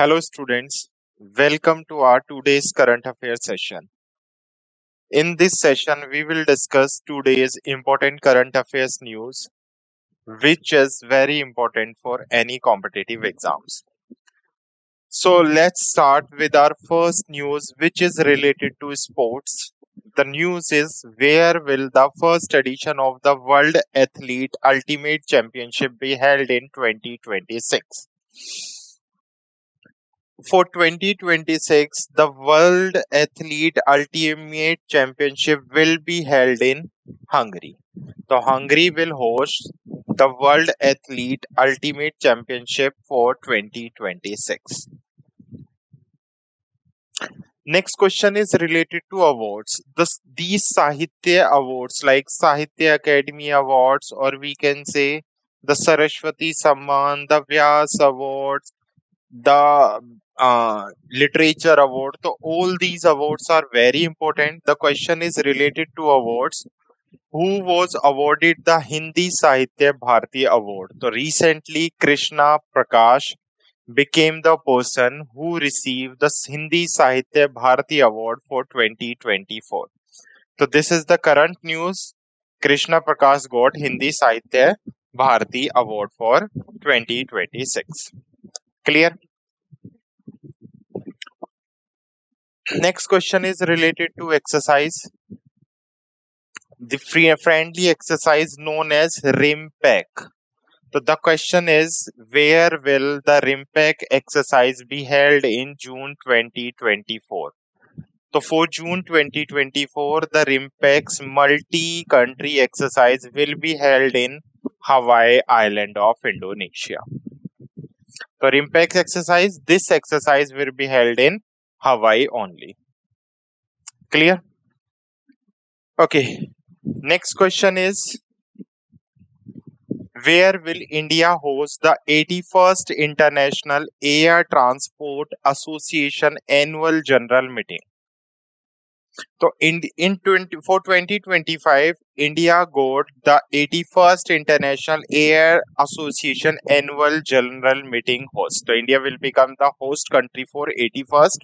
Hello, students. Welcome to our today's current affairs session. In this session, we will discuss today's important current affairs news, which is very important for any competitive exams. So, let's start with our first news, which is related to sports. The news is where will the first edition of the World Athlete Ultimate Championship be held in 2026? For 2026, the World Athlete Ultimate Championship will be held in Hungary. So, Hungary will host the World Athlete Ultimate Championship for 2026. Next question is related to awards. These Sahitya awards, like Sahitya Academy Awards, or we can say the Saraswati Samman, the Vyas Awards, the literature award. So all these awards are very important. The question is related to awards. Who was awarded the Hindi Sahitya Bharati Award? So recently Krishna Prakash became the person who received the Hindi Sahitya Bharati Award for 2024. So this is the current news. Krishna Prakash got Hindi Sahitya Bharati Award for 2026. Clear? Next question is related to exercise. The friendly exercise known as RIMPEC. So the question is, where will the RIMPEC exercise be held in June 2024? So for June 2024, the RIMPEC's multi-country exercise will be held in Hawaii Island of Indonesia. So RIMPEC exercise, this exercise will be held in Hawaii only. Clear? Okay. Next question is, where will India host the 81st International Air Transport Association Annual General Meeting? So for 2025, India got the 81st International Air Association Annual General Meeting host. So India will become the host country for 81st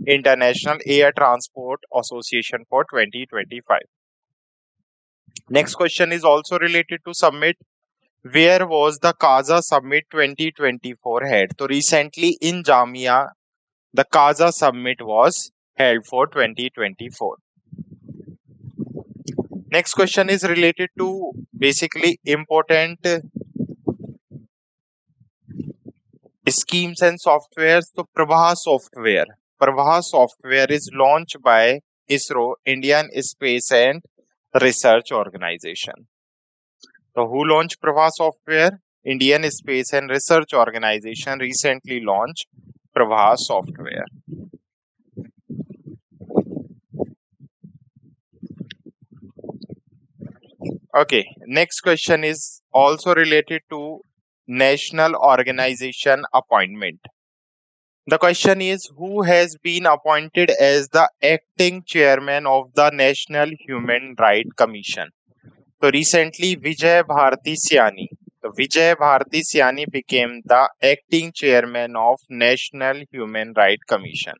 International Air Transport Association for 2025. Next question is also related to summit. Where was the Kaza Summit 2024 held? So recently in Jamia, the Kaza Summit was held for 2024. Next question is related to basically important schemes and softwares. So Prabha software. Prabha software is launched by ISRO, Indian Space and Research Organization. So who launched Prabha software? Indian Space and Research Organization recently launched Prabha software. Okay, next question is also related to national organization appointment. The question is, who has been appointed as the acting chairman of the National Human Rights Commission? So recently Vijay Bharati Siani. So Vijay Bharati Siani became the acting chairman of National Human Rights Commission.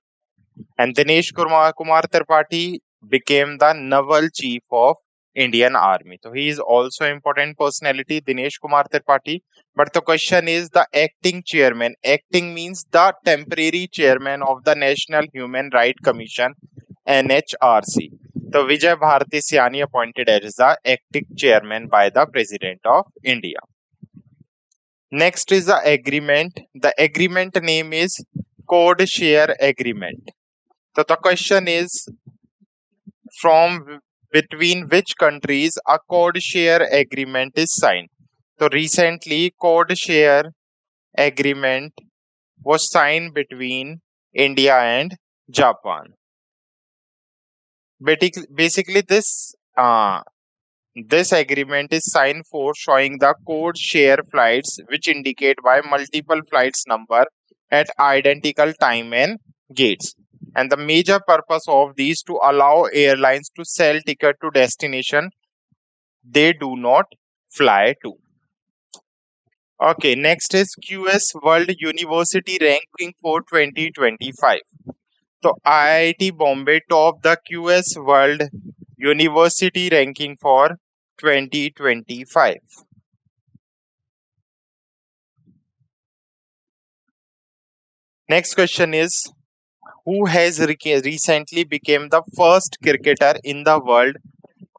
And Dinesh Kumar Tripathi became the naval chief of Indian Army. So he is also important personality, Dinesh Kumar Tripathi. But the question is the acting chairman. Acting means the temporary chairman of the National Human Rights Commission, NHRC. So Vijay Bharati Siani appointed as the acting chairman by the President of India. Next is the agreement. The agreement name is Code Share Agreement. So the question is, from between which countries a code share agreement is signed? So recently code share agreement was signed between India and Japan. Basically this agreement is signed for showing the code share flights which indicate by multiple flights number at identical time and gates. And the major purpose of these to allow airlines to sell ticket to destination they do not fly to. Okay, next is QS World University Ranking for 2025. So IIT Bombay top the QS World University Ranking for 2025. Next question is, who has recently become the first cricketer in the world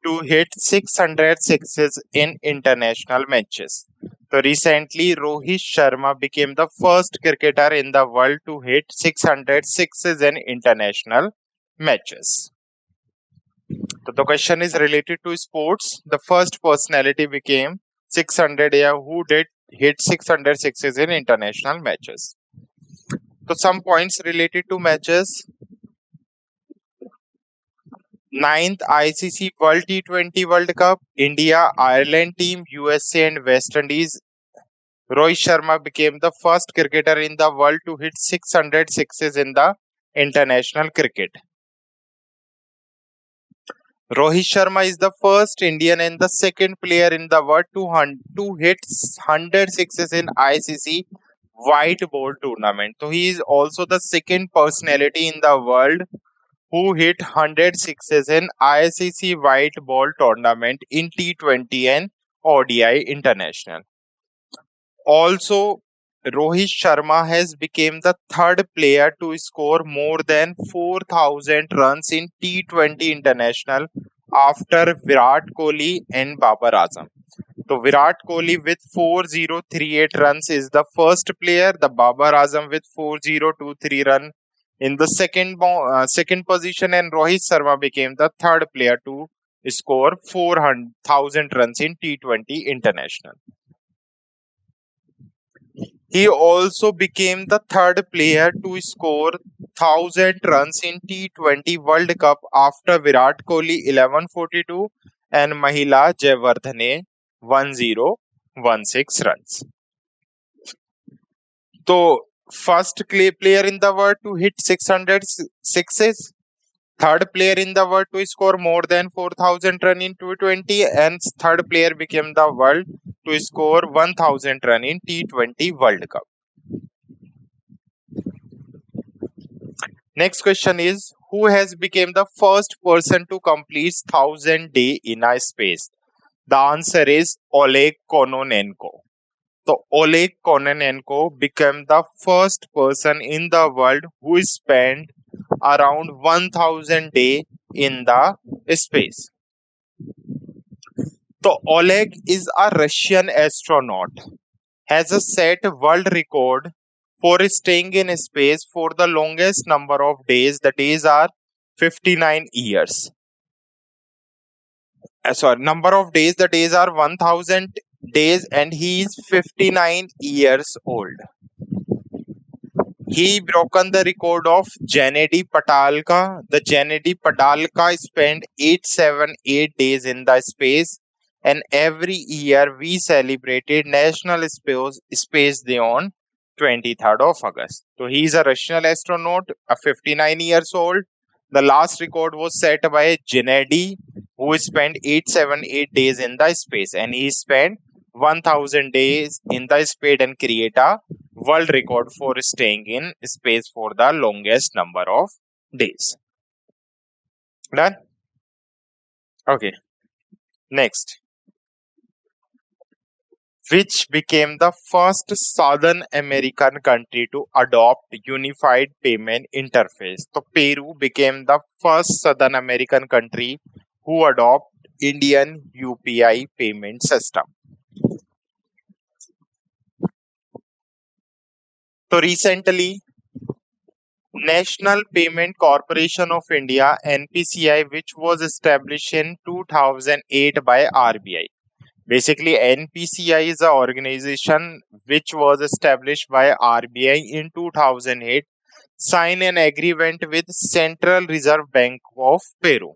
to hit 600 sixes in international matches? So recently, Rohit Sharma became the first cricketer in the world to hit 600 sixes in international matches. So the question is related to sports. The first personality became 600, yeah, who did hit 600 sixes in international matches. So some points related to matches. Ninth ICC World T20 World Cup, India, Ireland team, USA and West Indies. Rohit Sharma became the first cricketer in the world to hit 600 sixes in the international cricket. Rohit Sharma is the first Indian and the second player in the world to hit 100 sixes in ICC white ball tournament. So he is also the second personality in the world who hit 100 sixes in ICC white ball tournament in T20 and ODI international. Also, Rohit Sharma has become the third player to score more than 4,000 runs in T20 international after Virat Kohli and Babar Azam. So Virat Kohli with 4038 runs is the first player. The Babar Azam with 4023 run in the second position, and Rohit Sharma became the third player to score 400,000 runs in T20 international. He also became the third player to score 1,000 runs in T20 World Cup after Virat Kohli 1142 and Mahila Jayawardene 1016 runs. So, first player in the world to hit 600 sixes, third player in the world to score more than 4,000 run in T20, and third player became the world to score 1,000 run in T20 World Cup. Next question is, who has become the first person to complete 1,000 day in a space? The answer is Oleg Kononenko. So Oleg Kononenko became the first person in the world who spent around 1,000 day in the space. So Oleg is a Russian astronaut, has a set world record for staying in space for the longest number of days. The days are 59 years. Sorry, number of days, the days are 1000 days, and he is 59 years old. He broken the record of Gennady Patalka. The Gennady Patalka spent 878 days in the space, and every year we celebrated National Space Day on 23rd of August. So he is a Russian astronaut, a 59 years old. The last record was set by Gennady, who spent 878 days in the space, and he spent 1000 days in the space and create a world record for staying in space for the longest number of days. Done? Okay. Next. Which became the first Southern American country to adopt unified payment interface? So Peru became the first Southern American country who adopt Indian UPI payment system. So recently, National Payment Corporation of India (NPCI), which was established in 2008 by RBI. Basically, NPCI is an organization which was established by RBI in 2008, signed an agreement with Central Reserve Bank of Peru.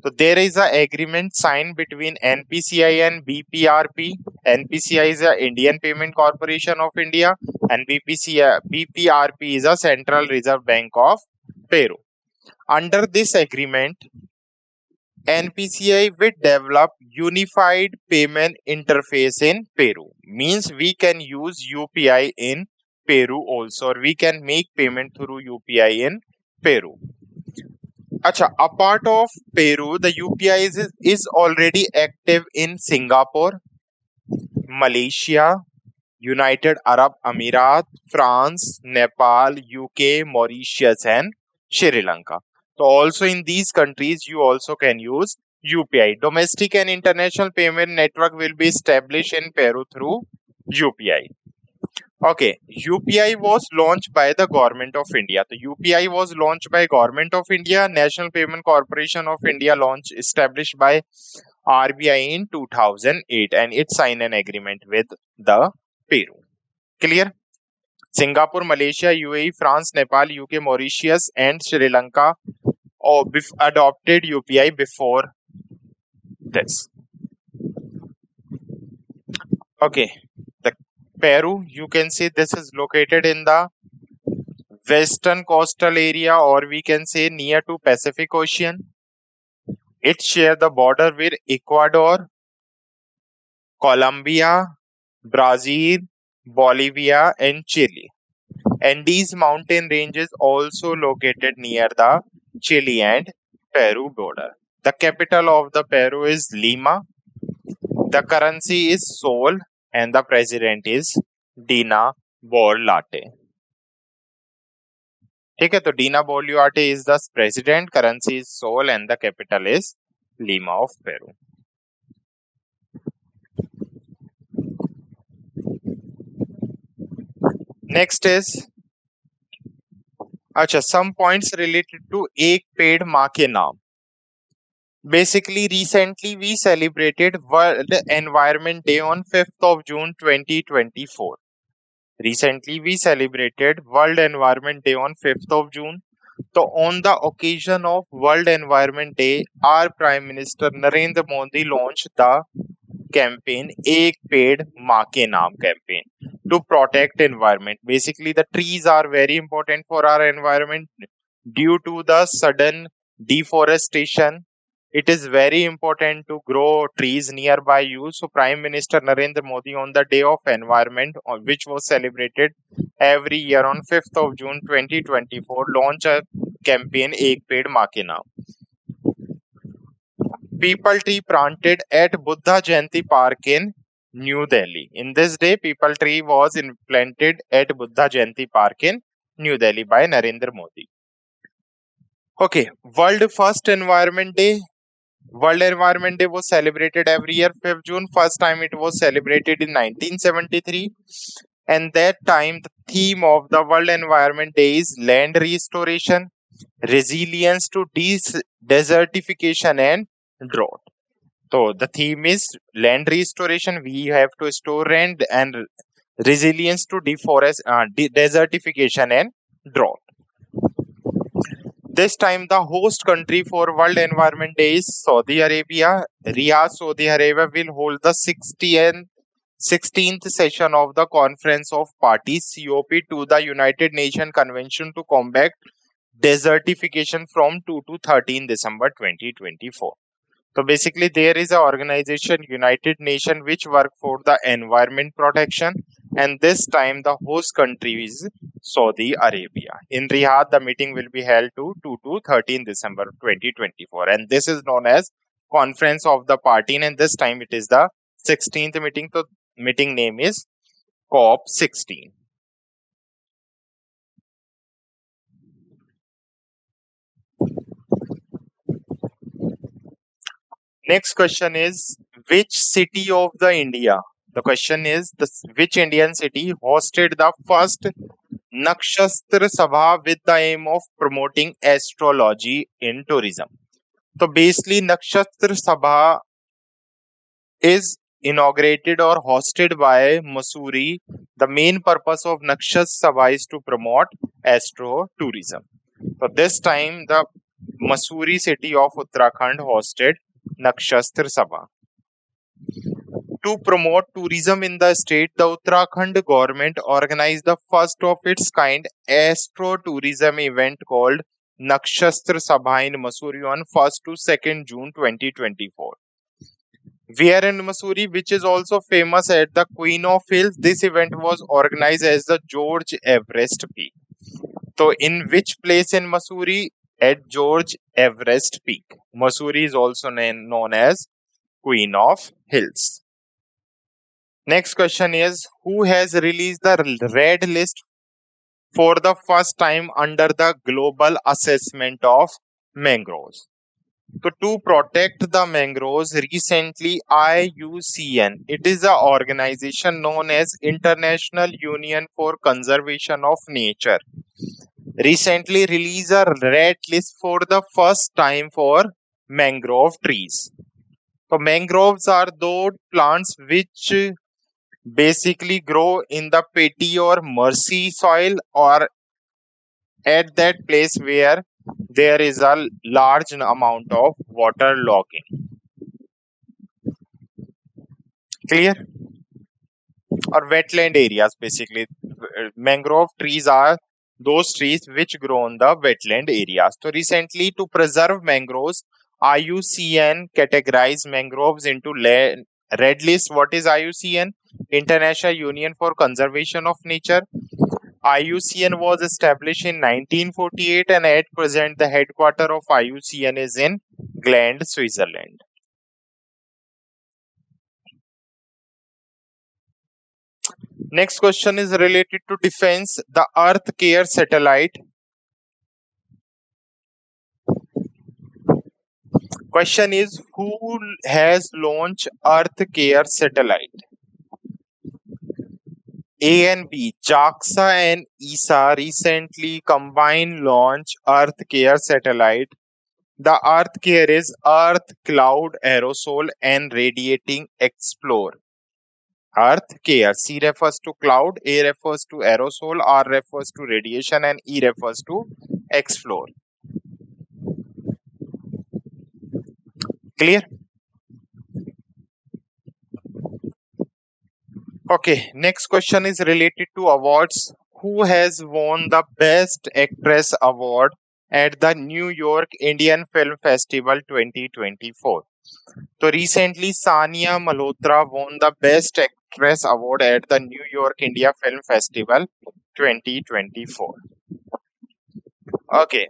So there is an agreement signed between NPCI and BPRP. NPCI is the Indian Payment Corporation of India, and BPRP is a Central Reserve Bank of Peru. Under this agreement, NPCI will develop unified payment interface in Peru. Means we can use UPI in Peru also, or we can make payment through UPI in Peru. Acha, a part of Peru, the UPI is already active in Singapore, Malaysia, United Arab Emirates, France, Nepal, UK, Mauritius, and Sri Lanka. So also in these countries, you also can use UPI. Domestic and international payment network will be established in Peru through UPI. Okay, UPI was launched by the government of India. The UPI was launched by government of India. National Payment Corporation of India launched established by RBI in 2008, and it signed an agreement with the Peru. Clear? Singapore, Malaysia, UAE, France, Nepal, UK, Mauritius, and Sri Lanka adopted UPI before this. Okay, the Peru, you can see this is located in the western coastal area, or we can say near to Pacific Ocean. It shares the border with Ecuador, Colombia, Brazil, Bolivia, and Chile. And these mountain ranges also located near the Chile and Peru border. The capital of the Peru is Lima. The currency is Sol, and the president is Dina Boluarte. ठीक है, तो Dina Boluarte is the president, currency is Sol, and the capital is Lima of Peru. Next is अच्छा, some points related to एक पेड़ माँ के नाम. Basically, recently we celebrated World Environment Day on 5th of June 2024. Recently we celebrated World Environment Day on 5th of June. So on the occasion of World Environment Day, our Prime Minister Narendra Modi launched the campaign Ek Ped Maa Ke Naam campaign to protect environment. Basically, the trees are very important for our environment due to the sudden deforestation. It is very important to grow trees nearby you. So Prime Minister Narendra Modi on the Day of Environment, which was celebrated every year on 5th of June 2024, launched a campaign Ek Ped Maa Ke Naam. People tree planted at Buddha Jayanti Park in New Delhi. In this day, people tree was planted at Buddha Jayanti Park in New Delhi by Narendra Modi. Okay, World First Environment Day. World Environment Day was celebrated every year 5th June. First time it was celebrated in 1973. And that time the theme of the World Environment Day is land restoration, resilience to desertification and drought. So the theme is land restoration. We have to store land, and resilience to desertification and drought. This time the host country for World Environment Day is Saudi Arabia. Riyadh, Saudi Arabia will hold the 16th session of the Conference of Parties COP to the United Nations Convention to Combat Desertification from 2 to 13 December 2024. So basically there is an organization, United Nations, which work for the environment protection, and this time the host country is Saudi Arabia. In Riyadh, the meeting will be held to 2 to 13 December 2024, and this is known as Conference of the Party, and this time it is the 16th meeting. So meeting name is COP 16. Next question is, which city of the India? The question is, which Indian city hosted the first Nakshatra Sabha with the aim of promoting astrology in tourism? So basically, Nakshatra Sabha is inaugurated or hosted by Mussoorie. The main purpose of Nakshatra Sabha is to promote astro tourism. So this time, the Mussoorie city of Uttarakhand hosted Nakshatra Sabha. To promote tourism in the state, the Uttarakhand government organized the first of its kind astro tourism event called Nakshatra Sabha in Mussoorie on 1st to 2nd June 2024. Where in Mussoorie, which is also famous at the Queen of Hills, this event was organized as the George Everest Peak. So, in which place in Mussoorie? At George Everest Peak. Mussoorie is also known as Queen of Hills. Next question is, who has released the red list for the first time under the global assessment of mangroves? So to protect the mangroves, recently IUCN, it is an organization known as International Union for Conservation of Nature, recently released a red list for the first time for mangrove trees. So mangroves are those plants which basically grow in the petty or marshy soil or at that place where there is a large amount of water logging. Clear? Or wetland areas basically. Mangrove trees are those trees which grow in the wetland areas. So recently, to preserve mangroves, IUCN categorized mangroves into red list. What is IUCN? International Union for Conservation of Nature. IUCN was established in 1948 and at present the headquarters of IUCN is in Gland, Switzerland. Next question is related to defense. The Earth Care satellite. Question is, who has launched Earth Care satellite? A and B. JAXA and ESA recently combined launch Earth Care satellite. The Earth Care is Earth Cloud Aerosol and Radiating Explore. Earth Care. C refers to cloud, A refers to aerosol, R refers to radiation, and E refers to explore. Clear? Okay, next question is related to awards. Who has won the Best Actress Award at the New York Indian Film Festival 2024? So recently, Sania Malhotra won the Best Actress Award at the New York India Film Festival 2024. Okay,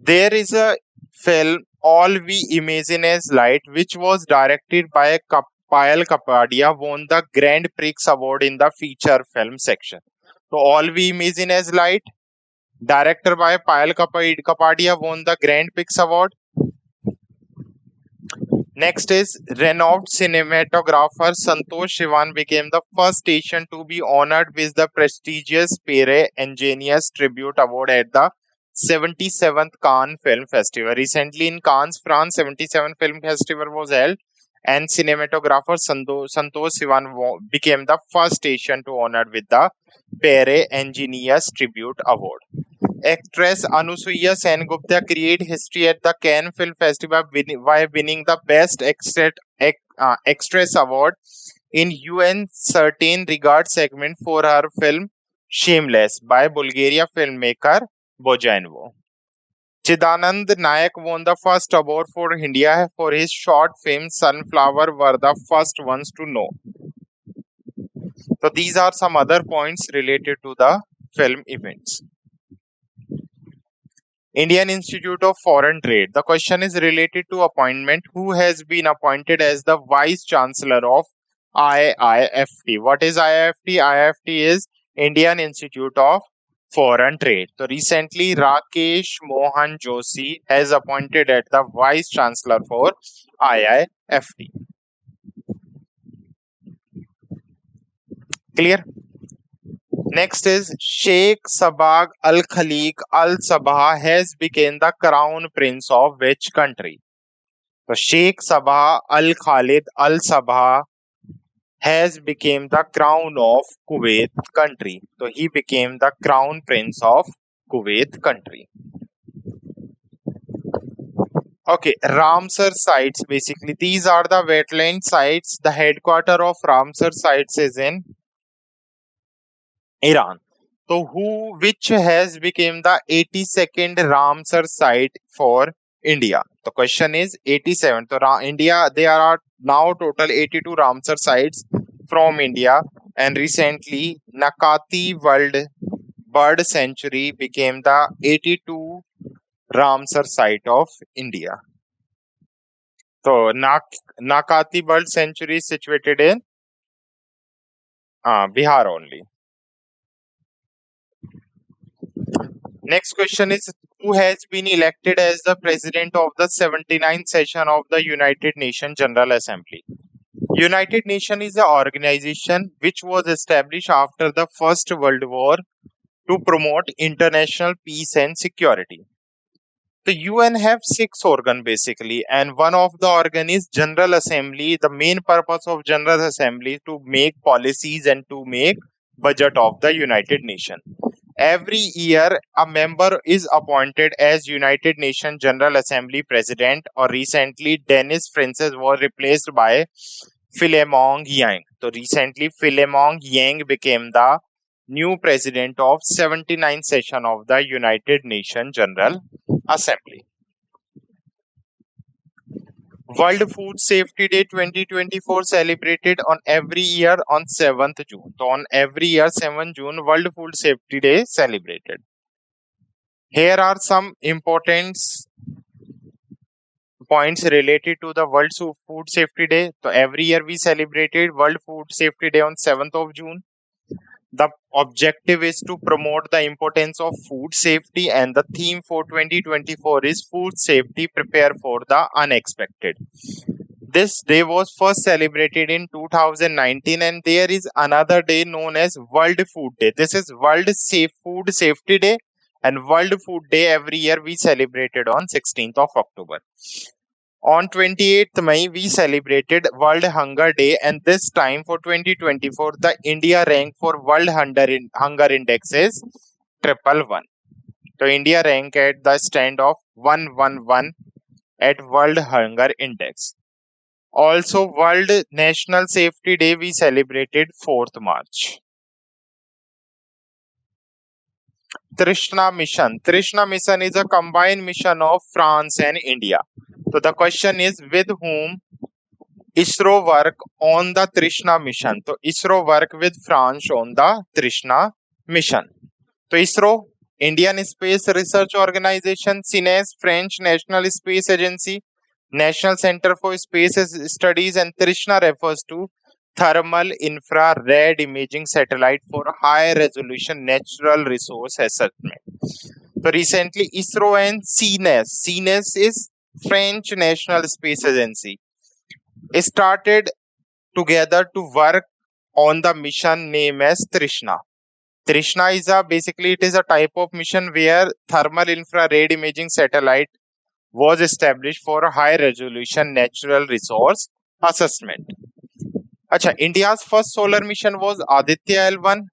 there is a film All We Imagine as Light, which was directed by Payal Kapadia, won the Grand Prix Award in the feature film section. So All We Imagine as Light, director by Payal Kapadia, won the Grand Prix Award. Next is renowned cinematographer Santosh Sivan became the first Asian to be honored with the prestigious Pere Ingenious Tribute Award at the 77th Cannes Film Festival. Recently in Cannes, France, 77th Film Festival was held and cinematographer Santosh Sivan became the first Asian to honored with the Pere Ingenious Tribute Award. Actress Anusuya Sengupta created history at the Cannes Film Festival by winning the Best Actress Award in UN Certain Regard segment for her film Shameless by Bulgaria filmmaker Bojanvo. Chidanand Nayak won the first award for India for his short film Sunflower were the first ones to know. So these are some other points related to the film events. Indian Institute of Foreign Trade. The question is related to appointment. Who has been appointed as the Vice Chancellor of IIFT? What is IIFT? IIFT is Indian Institute of Foreign Trade. So recently, Rakesh Mohan Joshi has appointed as the Vice Chancellor for IIFT. Clear? Next is Sheikh Sabah Al Khaliq Al Sabah has become the crown prince of which country? So Sheikh Sabah Al Khalid Al Sabah has become the crown of Kuwait country. So he became the crown prince of Kuwait country. Okay, Ramsar sites basically these are the wetland sites. The headquarter of Ramsar sites is in Iran. So which has become the 82nd Ramsar site for India? The question is 87. So India, there are now total 82 Ramsar sites from India, and recently Nakati World Bird Sanctuary became the 82 Ramsar site of India. So Nakati Bird Sanctuary is situated in Bihar only. Next question is, who has been elected as the president of the 79th session of the United Nations General Assembly? United Nations is an organization which was established after the First World War to promote international peace and security. The UN have six organ basically, and one of the organ is General Assembly. The main purpose of General Assembly is to make policies and to make budget of the United Nations. Every year, a member is appointed as United Nations General Assembly President, or recently, Dennis Francis was replaced by Philemon Yang. So recently, Philemon Yang became the new president of 79th session of the United Nations General Assembly. World Food Safety Day 2024 celebrated on every year on 7th June. So on every year 7th June, World Food Safety Day celebrated. Here are some important points related to the World Food Safety Day. So every year we celebrated World Food Safety Day on 7th of June. The objective is to promote the importance of food safety, and the theme for 2024 is food safety, prepare for the unexpected. This day was first celebrated in 2019, and there is another day known as World Food Day. This is Food Safety Day, and World Food Day every year we celebrated on 16th of October. On 28th May, we celebrated World Hunger Day, and this time for 2024, the India rank for World Hunger Index is 111. So India rank at the stand of 111 at World Hunger Index. Also, World National Safety Day we celebrated 4th March. Trishna Mission. Trishna Mission is a combined mission of France and India. So the question is, with whom ISRO work on the Trishna mission? So ISRO work with France on the Trishna mission. So ISRO, Indian Space Research Organization, CNES, French National Space Agency, National Center for Space Studies, and Trishna refers to thermal infrared imaging satellite for high resolution natural resource assessment. So recently ISRO and CNES is French National Space Agency, started together to work on the mission named as Trishna. Trishna is it is a type of mission where thermal infrared imaging satellite was established for a high resolution natural resource assessment. India's first solar mission was Aditya L1,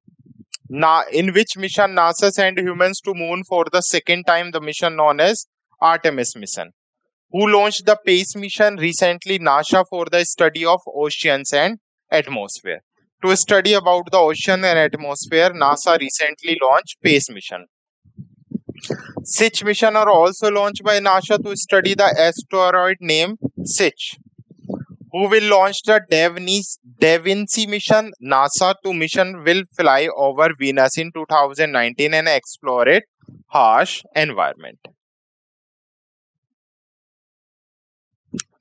in which mission NASA sent humans to moon for the second time, the mission known as Artemis mission. Who launched the PACE mission? Recently, NASA for the study of oceans and atmosphere. To study about the ocean and atmosphere, NASA recently launched PACE mission. SICH mission are also launched by NASA to study the asteroid named SICH. Who will launch the Da Vinci mission? NASA mission will fly over Venus in 2019 and explore its harsh environment.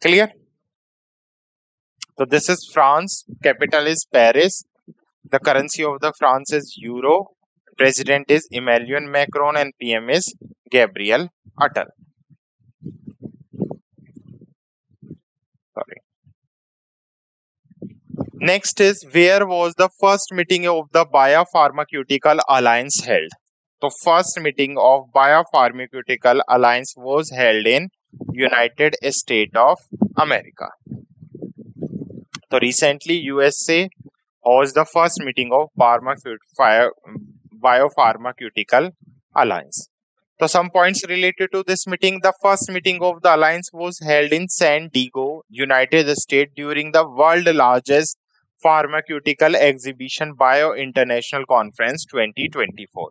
Clear? So this is France. Capital is Paris. The currency of the France is Euro. President is Emmanuel Macron and PM is Gabriel Attal. Sorry. Next is, where was the first meeting of the Biopharmaceutical Alliance held? The first meeting of Biopharmaceutical Alliance was held in United States of America. So recently USA was the first meeting of Biopharmaceutical Alliance. So some points related to this meeting. The first meeting of the alliance was held in San Diego, United States during the world's largest Pharmaceutical Exhibition Bio International Conference 2024.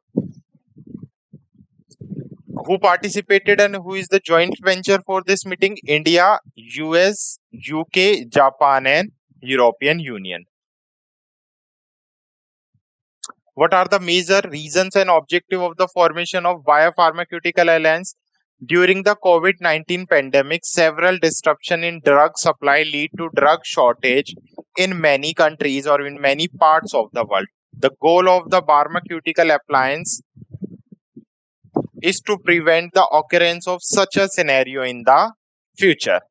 Who participated and who is the joint venture for this meeting? India, US, UK, Japan, and European Union. What are the major reasons and objective of the formation of Biopharmaceutical Alliance? During the COVID-19 pandemic, several disruption in drug supply lead to drug shortage in many countries or in many parts of the world. The goal of the Pharmaceutical Alliance is to prevent the occurrence of such a scenario in the future.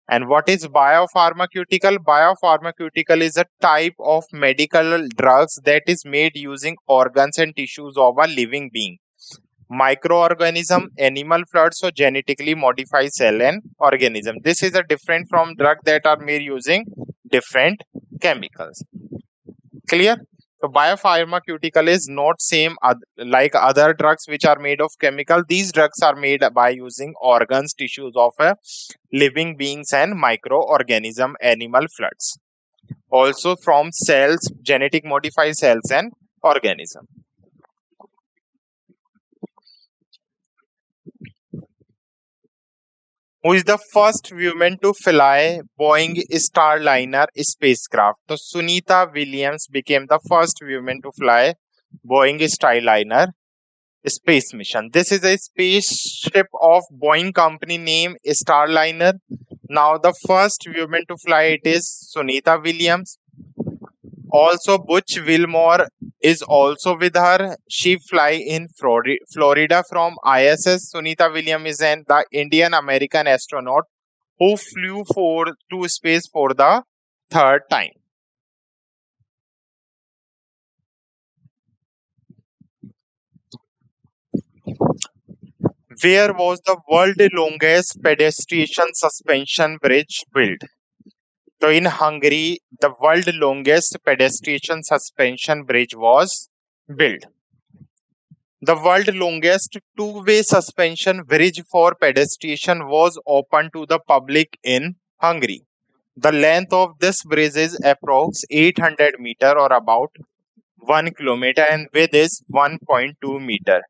And what is biopharmaceutical? Biopharmaceutical is a type of medical drugs that is made using organs and tissues of a living being, microorganism, animal fluids, or genetically modified cell and organism. This is a different from drug that are made using different chemicals. Clear? So biopharmaceutical is not same like other drugs which are made of chemical. These drugs are made by using organs, tissues of living beings and microorganism, animal fluids. Also from cells, genetic modified cells and organism. Who is the first woman to fly Boeing Starliner spacecraft? So Sunita Williams became the first woman to fly Boeing Starliner space mission. This is a spaceship of Boeing company name Starliner. Now the first woman to fly it is Sunita Williams. Also Butch Wilmore is also with her. She fly in Florida from ISS. Sunita Williams is the Indian American astronaut who flew to space for the third time. Where was the world's longest pedestrian suspension bridge built? So in Hungary, the world's longest pedestrian suspension bridge was built. The world's longest two-way suspension bridge for pedestrian was opened to the public in Hungary. The length of this bridge is approx 800 meter or about 1 kilometer and width is 1.2 meter.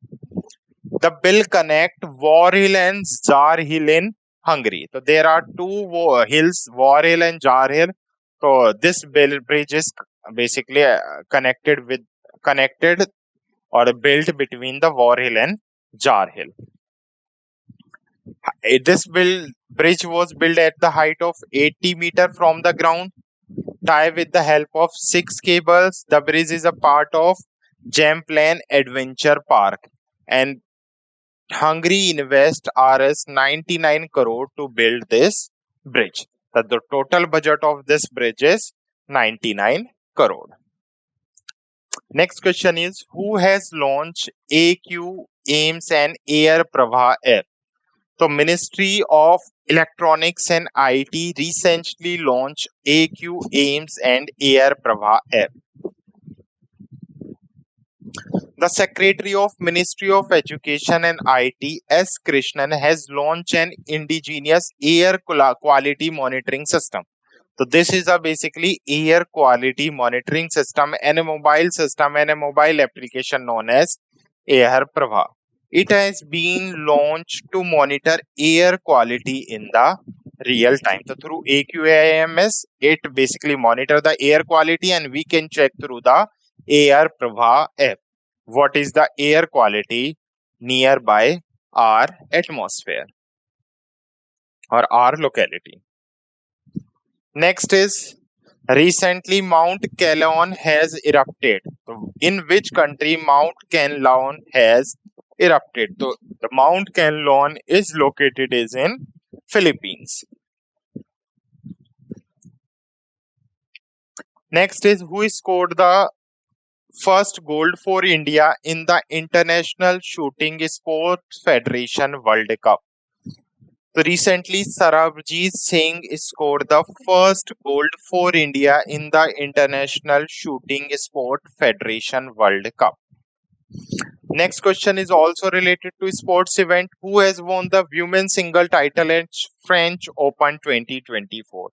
The bill connect War Hill and Jar Hill in Hungary. So there are two hills, War Hill and Jar Hill. So this bridge is basically connected or built between the War Hill and Jar Hill. This bridge was built at the height of 80 meter from the ground, tied with the help of 6 cables. The bridge is a part of Champlain Adventure Park, and Hungary invest Rs 99 crore to build this bridge. The total budget of this bridge is 99 crore. Next question is, who has launched AQ, AIMS and Air Prabha app? So Ministry of Electronics and IT recently launched AQ, AIMS and Air Prabha app. The Secretary of Ministry of Education and IT, S. Krishnan, has launched an indigenous air quality monitoring system. So this is a basically air quality monitoring system and a mobile system and a mobile application known as Air Prabha. It has been launched to monitor air quality in the real time. So through AQAMS, it basically monitor the air quality and we can check through the Air Prabha app what is the air quality nearby our atmosphere or our locality. Next is, recently Mount Kelon has erupted. So in which country Mount Kelon has erupted? So the Mount Kelon is located in Philippines. Next is, who scored the first gold for India in the International Shooting Sports Federation World Cup? So recently, Sarabjit Singh scored the first gold for India in the International Shooting Sport Federation World Cup. Next question is also related to sports event. Who has won the women's single title at French Open 2024?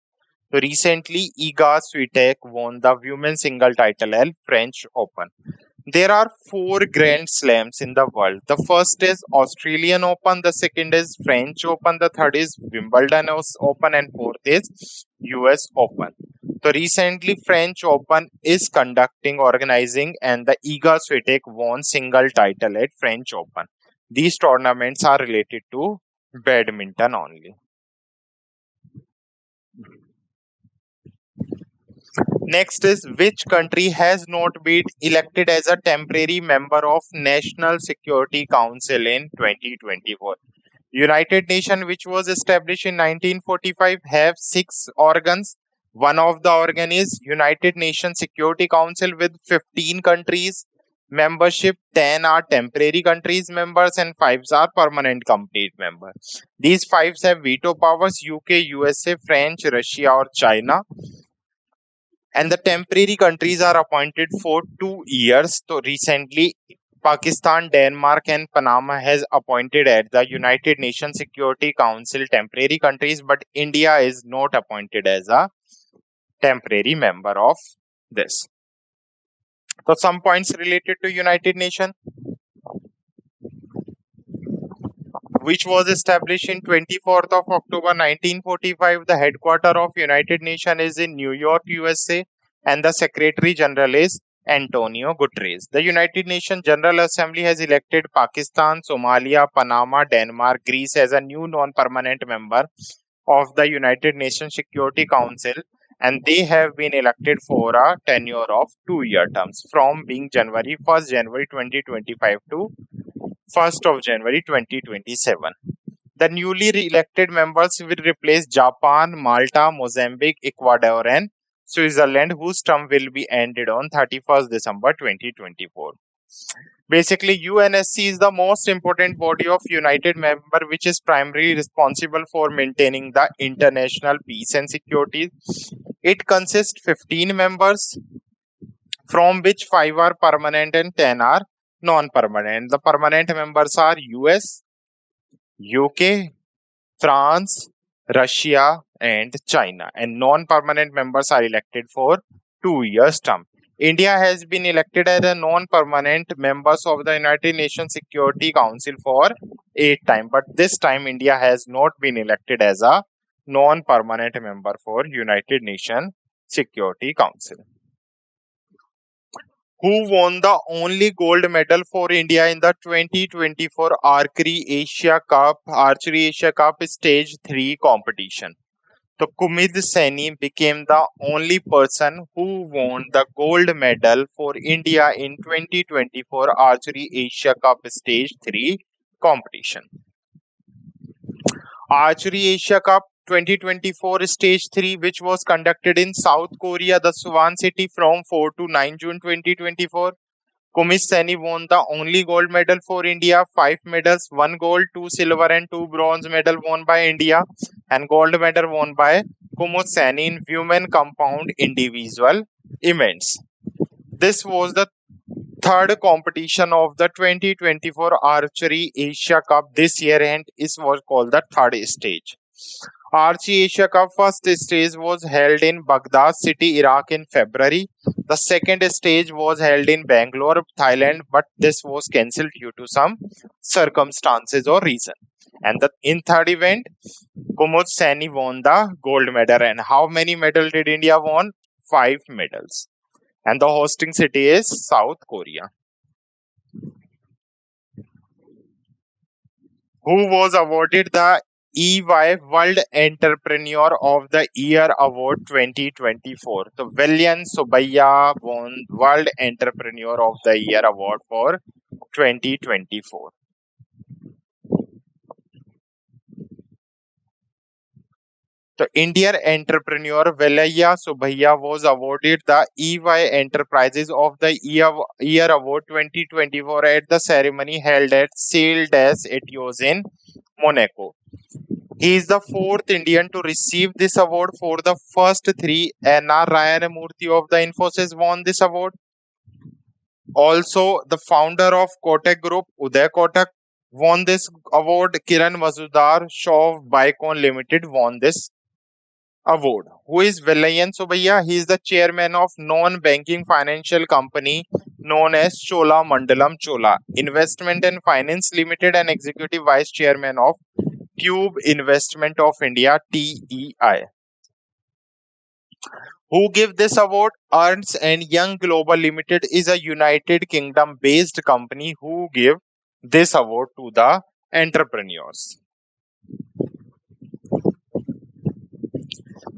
So recently, Iga Swiatek won the women's single title at French Open. There are four Grand Slams in the world. The first is Australian Open, the second is French Open, the third is Wimbledon Open, and fourth is US Open. So recently, French Open is organizing, and the Iga Swiatek won single title at French Open. These tournaments are related to badminton only. Next is which country has not been elected as a temporary member of National Security Council in 2024? United Nations, which was established in 1945, have six organs. One of the organ is United Nations Security Council with 15 countries membership. 10 are temporary countries members and 5 are permanent complete members. These 5 have veto powers: UK, USA, French, Russia or China. And the temporary countries are appointed for 2 years. So recently, Pakistan, Denmark, and Panama has appointed at the United Nations Security Council temporary countries, but India is not appointed as a temporary member of this. So some points related to United Nations, which was established in 24th of October 1945. The headquarters of United Nations is in New York, USA, and the Secretary General is Antonio Guterres. The United Nations General Assembly has elected Pakistan, Somalia, Panama, Denmark, Greece as a new non-permanent member of the United Nations Security Council, and they have been elected for a tenure of 2-year terms from being January 2025 to 1st of January 2027. The newly elected members will replace Japan, Malta, Mozambique, Ecuador, and Switzerland, whose term will be ended on 31st December 2024. Basically, UNSC is the most important body of United member, which is primarily responsible for maintaining the international peace and security. It consists 15 members, from which 5 are permanent and 10 are non-permanent. The permanent members are US, UK, France, Russia, and China, and non-permanent members are elected for 2 years term. India has been elected as a non-permanent members of the United Nations Security Council for 8 times, but this time India has not been elected as a non-permanent member for United Nations Security Council. Who won the only gold medal for India in the 2024 Archery Asia Cup Stage 3 competition? So Kumid Saini became the only person who won the gold medal for India in 2024 Archery Asia Cup Stage 3 competition. Archery Asia Cup 2024 Stage 3, which was conducted in South Korea, the Suwon city, from 4 to 9 June 2024. Kumish Saini won the only gold medal for India. 5 medals, 1 gold, 2 silver, and 2 bronze medal won by India, and gold medal won by Kumud Saini in women compound individual events. This was the third competition of the 2024 Archery Asia Cup this year, and it was called the third stage. Archery Asia Cup first stage was held in Baghdad city, Iraq in February. The second stage was held in Bangalore, Thailand, but this was cancelled due to some circumstances or reason. And in third event, Kumud Saini won the gold medal. And how many medals did India won? 5 medals. And the hosting city is South Korea. Who was awarded the EY World Entrepreneur of the Year Award 2024? So Valian Subaya won World Entrepreneur of the Year Award for 2024. The Indian entrepreneur Valaya Subhaya was awarded the EY Enterprises of the Year Award 2024 at the ceremony held at Sail des Etios in Monaco. He is the fourth Indian to receive this award. For the first three, N.R. Rayanamurthy of the Infosys won this award. Also, the founder of Kotak Group, Uday Kotak, won this award. Kiran Mazumdar, Shaw Biocon Limited, won this award. Who is Vellayan Subbiya? He is the chairman of non-banking financial company known as Chola Mandalam Chola Investment and Finance Limited and executive vice chairman of Tube Investment of India TEI. Who give this award? Ernst and Young Global Limited is a United Kingdom based company who give this award to the entrepreneurs.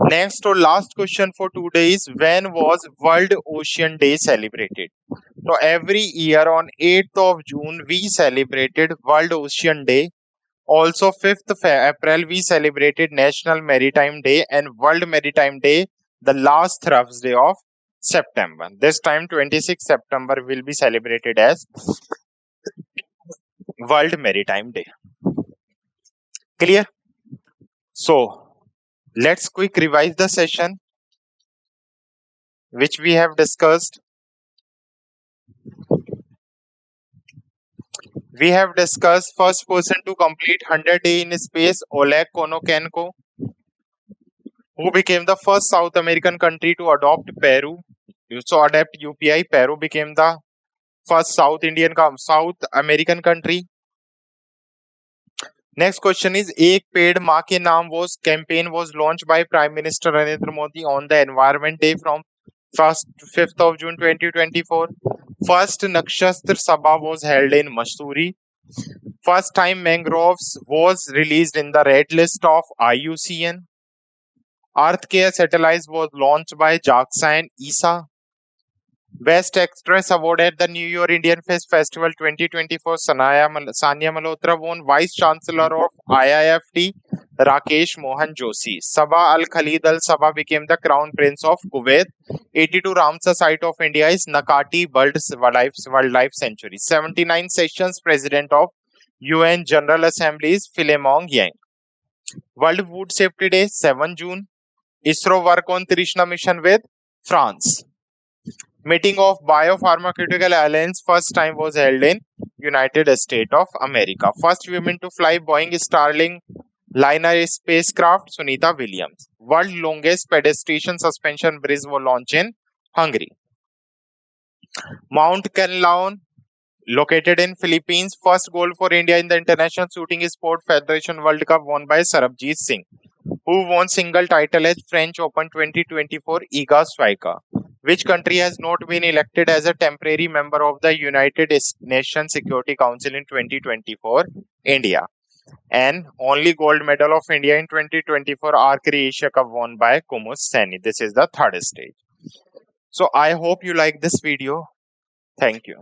Next or last question for today is, when was World Ocean Day celebrated? So every year on 8th of June we celebrated World Ocean Day. Also 5th April we celebrated National Maritime Day and World Maritime Day the last Thursday of September. This time 26th September will be celebrated as World Maritime Day. Clear? So let's quick revise the session which we have discussed. We have discussed first person to complete 100 day in space, Oleg Kononenko, who became the first South American country to adopt Peru. So adapt UPI. Peru became the first South American country. Next question is, Ek Ped Maa Ke Naam was campaign was launched by Prime Minister Narendra Modi on the Environment Day from 5th of June 2024. First Nakshatra Sabha was held in Mussoorie. First time mangroves was released in the red list of IUCN. Earthcare satellite was launched by JAXA and ESA. Best Actress Award at the New York Indian Film Festival 2024. Sania Malhotra won. Vice Chancellor of IIFT, Rakesh Mohan Joshi. Sabah Al Khalid Al Sabah became the Crown Prince of Kuwait. 82 Ramsar Site of India is Nakati Wildlife Sanctuary. 79 Sessions President of UN General Assembly is Philemon Yang. World Food Safety Day 7 June. ISRO work on Trishna mission with France. Meeting of Biopharmaceutical Alliance first time was held in United States of America. First women to fly Boeing Starlink liner spacecraft, Sunita Williams. World longest pedestrian suspension bridge was launched in Hungary. Mount Kanlaon, located in Philippines. First goal for India in the International Shooting Sport Federation World Cup won by Sarabjit Singh, who won single title at French Open 2024 Iga Swiatek. Which country has not been elected as a temporary member of the United Nations Security Council in 2024? India. And only gold medal of India in 2024 Archery Asia Cup won by Kumus Seni. This is the third stage. So I hope you like this video. Thank you.